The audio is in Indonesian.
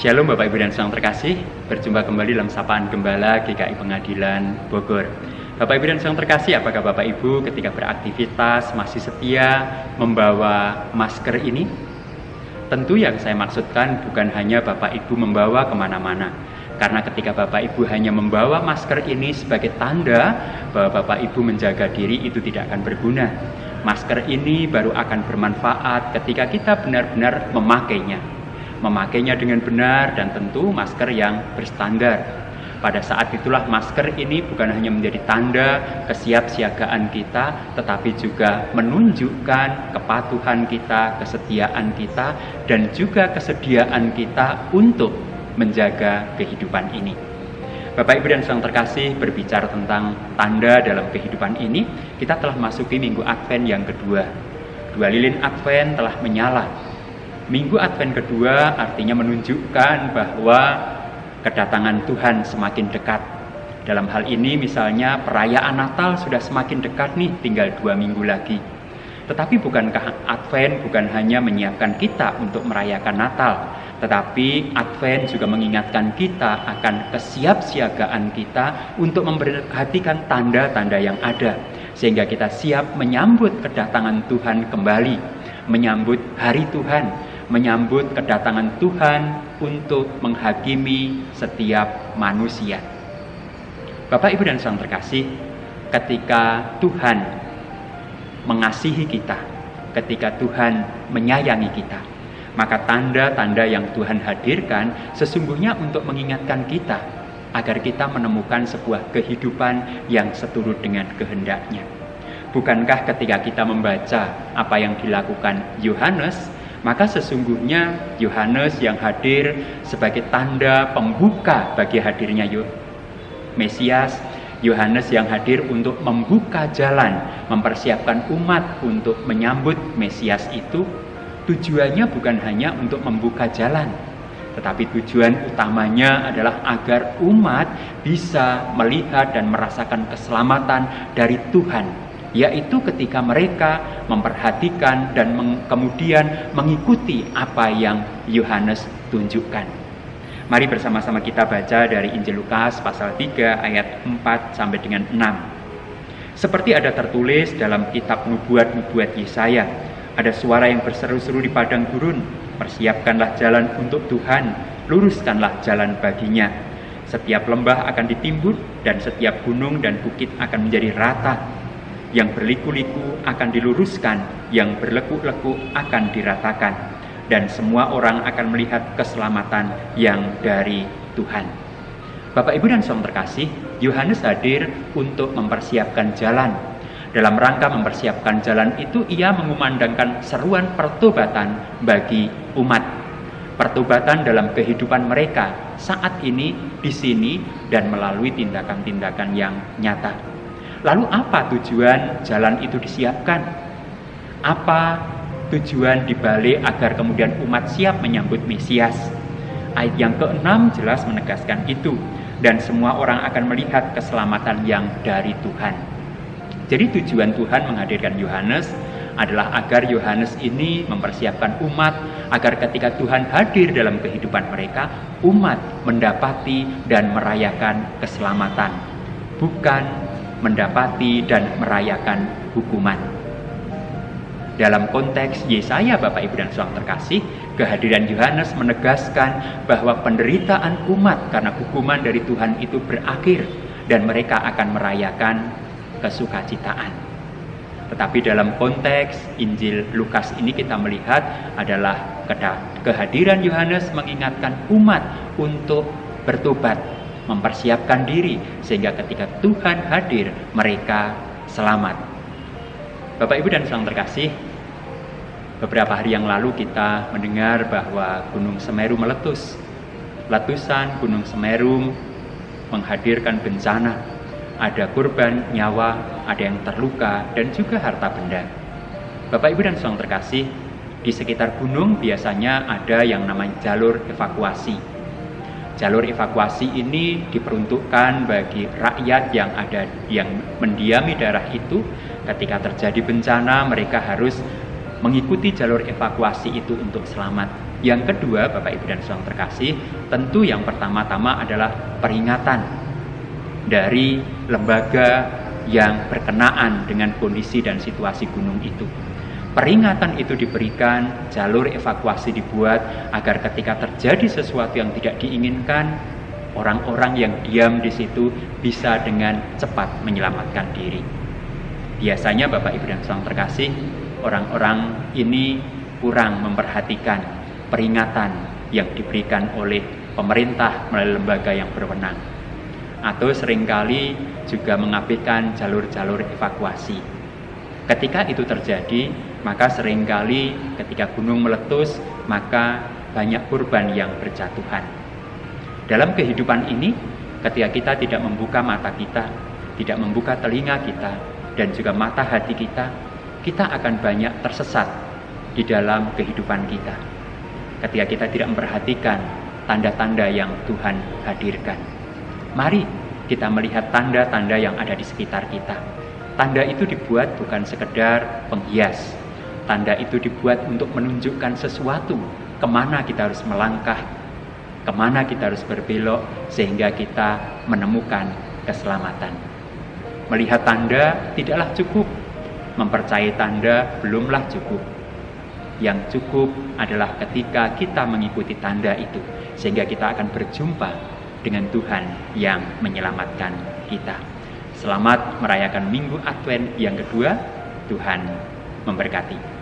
Shalom Bapak Ibu dan Saudara terkasih, berjumpa kembali dalam Sapaan Gembala GKI Pengadilan Bogor. Bapak Ibu dan Saudara terkasih, apakah Bapak Ibu ketika beraktivitas masih setia membawa masker ini? Tentu yang saya maksudkan bukan hanya Bapak Ibu membawa kemana-mana. Karena ketika Bapak Ibu hanya membawa masker ini sebagai tanda bahwa Bapak Ibu menjaga diri, itu tidak akan berguna. Masker ini baru akan bermanfaat ketika kita benar-benar memakainya dengan benar, dan tentu masker yang berstandar. Pada saat itulah masker ini bukan hanya menjadi tanda kesiapsiagaan kita, tetapi juga menunjukkan kepatuhan kita, kesetiaan kita, dan juga kesediaan kita untuk menjaga kehidupan ini. Bapak Ibu dan Saudara terkasih, berbicara tentang tanda dalam kehidupan ini, kita telah masuki minggu Advent yang kedua. 2 lilin Advent telah menyala. Minggu Advent kedua artinya menunjukkan bahwa kedatangan Tuhan semakin dekat. Dalam hal ini misalnya perayaan Natal sudah semakin dekat nih, tinggal 2 minggu lagi. Tetapi bukankah Advent bukan hanya menyiapkan kita untuk merayakan Natal, tetapi Advent juga mengingatkan kita akan kesiapsiagaan kita untuk memperhatikan tanda-tanda yang ada, sehingga kita siap menyambut kedatangan Tuhan kembali, menyambut hari Tuhan, menyambut kedatangan Tuhan untuk menghakimi setiap manusia. Bapak, Ibu, dan Saudara terkasih, ketika Tuhan mengasihi kita, ketika Tuhan menyayangi kita, maka tanda-tanda yang Tuhan hadirkan sesungguhnya untuk mengingatkan kita agar kita menemukan sebuah kehidupan yang seturut dengan kehendak-Nya. Bukankah ketika kita membaca apa yang dilakukan Yohanes, maka sesungguhnya Yohanes yang hadir sebagai tanda pembuka bagi hadirnya Mesias, Yohanes yang hadir untuk membuka jalan, mempersiapkan umat untuk menyambut Mesias itu, tujuannya bukan hanya untuk membuka jalan, tetapi tujuan utamanya adalah agar umat bisa melihat dan merasakan keselamatan dari Tuhan, yaitu ketika mereka memperhatikan dan kemudian mengikuti apa yang Yohanes tunjukkan. Mari bersama-sama kita baca dari Injil Lukas pasal 3 ayat 4 sampai dengan 6. Seperti ada tertulis dalam kitab nubuat-nubuat Yesaya, ada suara yang berseru-seru di padang gurun, persiapkanlah jalan untuk Tuhan, luruskanlah jalan baginya. Setiap lembah akan ditimbun dan setiap gunung dan bukit akan menjadi rata. Yang berliku-liku akan diluruskan, yang berlekuk-lekuk akan diratakan, dan semua orang akan melihat keselamatan yang dari Tuhan. Bapak, Ibu, dan Saudara terkasih, Yohanes hadir untuk mempersiapkan jalan. Dalam rangka mempersiapkan jalan itu, ia mengumandangkan seruan pertobatan bagi umat. Pertobatan dalam kehidupan mereka saat ini, di sini, dan melalui tindakan-tindakan yang nyata. Lalu apa tujuan jalan itu disiapkan? Apa tujuan dibalik agar kemudian umat siap menyambut Mesias? Ayat yang ke-6 jelas menegaskan itu. Dan semua orang akan melihat keselamatan yang dari Tuhan. Jadi tujuan Tuhan menghadirkan Yohanes adalah agar Yohanes ini mempersiapkan umat agar ketika Tuhan hadir dalam kehidupan mereka, umat mendapati dan merayakan keselamatan, bukan mendapati dan merayakan hukuman. Dalam konteks Yesaya, Bapak, Ibu, dan Saudara terkasih, kehadiran Yohanes menegaskan bahwa penderitaan umat karena hukuman dari Tuhan itu berakhir dan mereka akan merayakan kesukacitaan. Tetapi dalam konteks Injil Lukas ini kita melihat adalah kehadiran Yohanes mengingatkan umat untuk bertobat, mempersiapkan diri, sehingga ketika Tuhan hadir, mereka selamat. Bapak, Ibu, dan Saudara terkasih, beberapa hari yang lalu kita mendengar bahwa Gunung Semeru meletus. Letusan Gunung Semeru menghadirkan bencana. Ada korban nyawa, ada yang terluka, dan juga harta benda. Bapak, Ibu, dan Saudara terkasih, di sekitar gunung biasanya ada yang namanya jalur evakuasi. Jalur evakuasi ini diperuntukkan bagi rakyat yang mendiami daerah itu. Ketika terjadi bencana, mereka harus mengikuti jalur evakuasi itu untuk selamat. Yang kedua, Bapak Ibu dan Saudara terkasih, tentu yang pertama-tama adalah peringatan dari lembaga yang berkenaan dengan kondisi dan situasi gunung itu. Peringatan itu diberikan, jalur evakuasi dibuat agar ketika terjadi sesuatu yang tidak diinginkan, orang-orang yang diam di situ bisa dengan cepat menyelamatkan diri. Biasanya Bapak Ibu dan Saudara terkasih, orang-orang ini kurang memperhatikan peringatan yang diberikan oleh pemerintah melalui lembaga yang berwenang, atau seringkali juga mengabaikan jalur-jalur evakuasi. Ketika itu terjadi, maka seringkali ketika gunung meletus, maka banyak korban yang berjatuhan. Dalam kehidupan ini, ketika kita tidak membuka mata kita, tidak membuka telinga kita, dan juga mata hati kita, kita akan banyak tersesat di dalam kehidupan kita. Ketika kita tidak memperhatikan tanda-tanda yang Tuhan hadirkan. Mari kita melihat tanda-tanda yang ada di sekitar kita. Tanda itu dibuat bukan sekedar penghias. Tanda itu dibuat untuk menunjukkan sesuatu, kemana kita harus melangkah, kemana kita harus berbelok, sehingga kita menemukan keselamatan. Melihat tanda tidaklah cukup, mempercayai tanda belumlah cukup. Yang cukup adalah ketika kita mengikuti tanda itu, sehingga kita akan berjumpa dengan Tuhan yang menyelamatkan kita. Selamat merayakan Minggu Advent yang kedua. Tuhan memberkati.